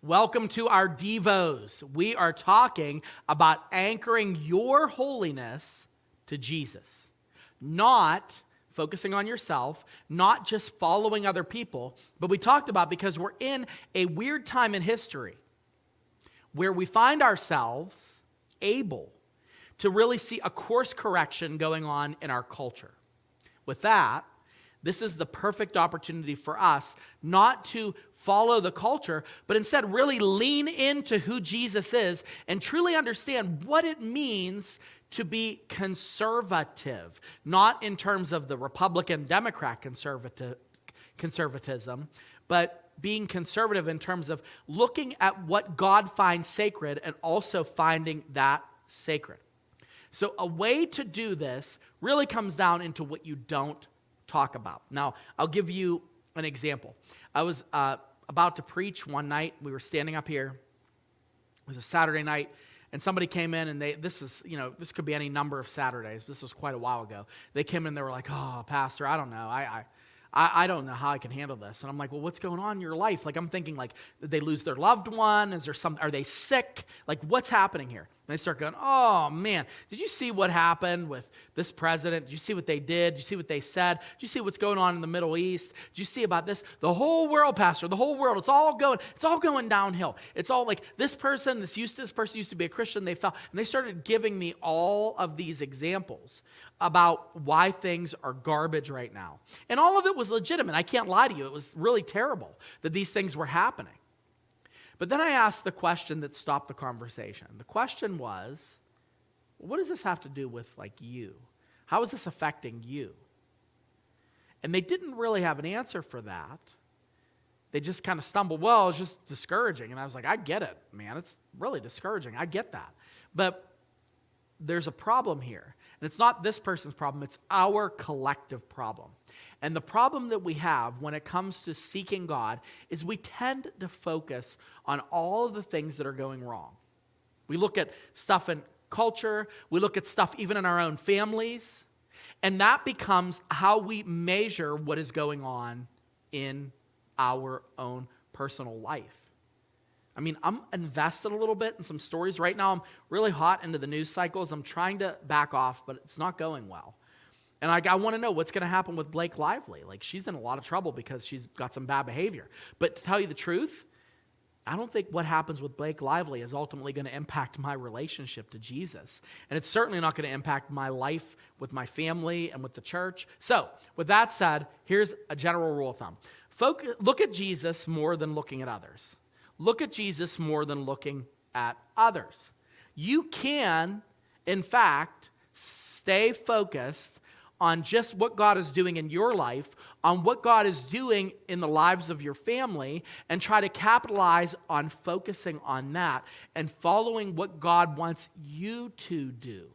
Welcome to our Devos. We are talking about anchoring your holiness to Jesus. Not focusing on yourself, not just following other people, but we talked about because we're in a weird time in history where we find ourselves able to really see a course correction going on in our culture. With that, this is the perfect opportunity for us not to follow the culture, but instead really lean into who Jesus is and truly understand what it means to be conservative, not in terms of the Republican-Democrat conservatism, but being conservative in terms of looking at what God finds sacred and also finding that sacred. So a way to do this really comes down into what you don't talk about. Now, I'll give you an example. I was about to preach one night. We were standing up here. It was a Saturday night, and somebody came in, and this could be any number of Saturdays. This was quite a while ago. They came in, they were like, "Oh, Pastor, I don't know. I don't know how I can handle this." And I'm like, "Well, what's going on in your life?" Like, I'm thinking, like, did they lose their loved one? Are they sick? Like, what's happening here? And they start going, "Oh, man, did you see what happened with this president? Did you see what they did? Did you see what they said? Did you see what's going on in the Middle East? Did you see about this? The whole world, Pastor, the whole world, it's all going downhill. It's all like this person used to be a Christian, they fell." And they started giving me all of these examples about why things are garbage right now. And all of it was legitimate. I can't lie to you. It was really terrible that these things were happening. But then I asked the question that stopped the conversation. The question was, what does this have to do with, like, you? How is this affecting you? And they didn't really have an answer for that. They just kind of stumbled, "Well, it's just discouraging." And I was like, "I get it, man. It's really discouraging. I get that." But there's a problem here. And it's not this person's problem, it's our collective problem. And the problem that we have when it comes to seeking God is we tend to focus on all of the things that are going wrong. We look at stuff in culture, we look at stuff even in our own families, and that becomes how we measure what is going on in our own personal life. I mean, I'm invested a little bit in some stories. Right now, I'm really hot into the news cycles. I'm trying to back off, but it's not going well. And I want to know what's going to happen with Blake Lively. Like, she's in a lot of trouble because she's got some bad behavior. But to tell you the truth, I don't think what happens with Blake Lively is ultimately going to impact my relationship to Jesus. And it's certainly not going to impact my life with my family and with the church. So, with that said, here's a general rule of thumb. Look at Jesus more than looking at others. Look at Jesus more than looking at others. You can, in fact, stay focused on just what God is doing in your life, on what God is doing in the lives of your family, and try to capitalize on focusing on that and following what God wants you to do.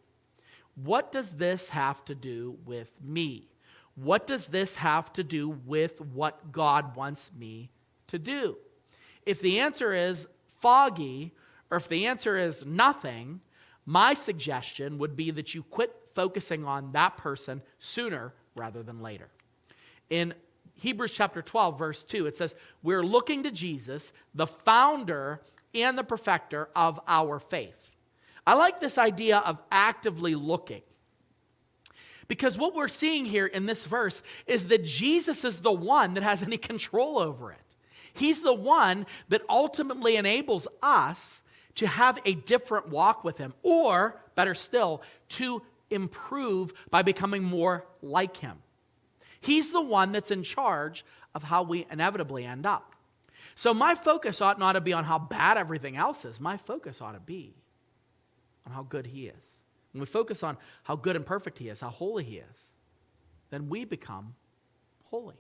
What does this have to do with me? What does this have to do with what God wants me to do? If the answer is foggy, or if the answer is nothing, my suggestion would be that you quit focusing on that person sooner rather than later. In Hebrews chapter 12, verse 2, it says, "We're looking to Jesus, the founder and the perfecter of our faith." I like this idea of actively looking. Because what we're seeing here in this verse is that Jesus is the one that has any control over it. He's the one that ultimately enables us to have a different walk with him, or, better still, to improve by becoming more like him. He's the one that's in charge of how we inevitably end up. So my focus ought not to be on how bad everything else is. My focus ought to be on how good he is. When we focus on how good and perfect he is, how holy he is, then we become holy.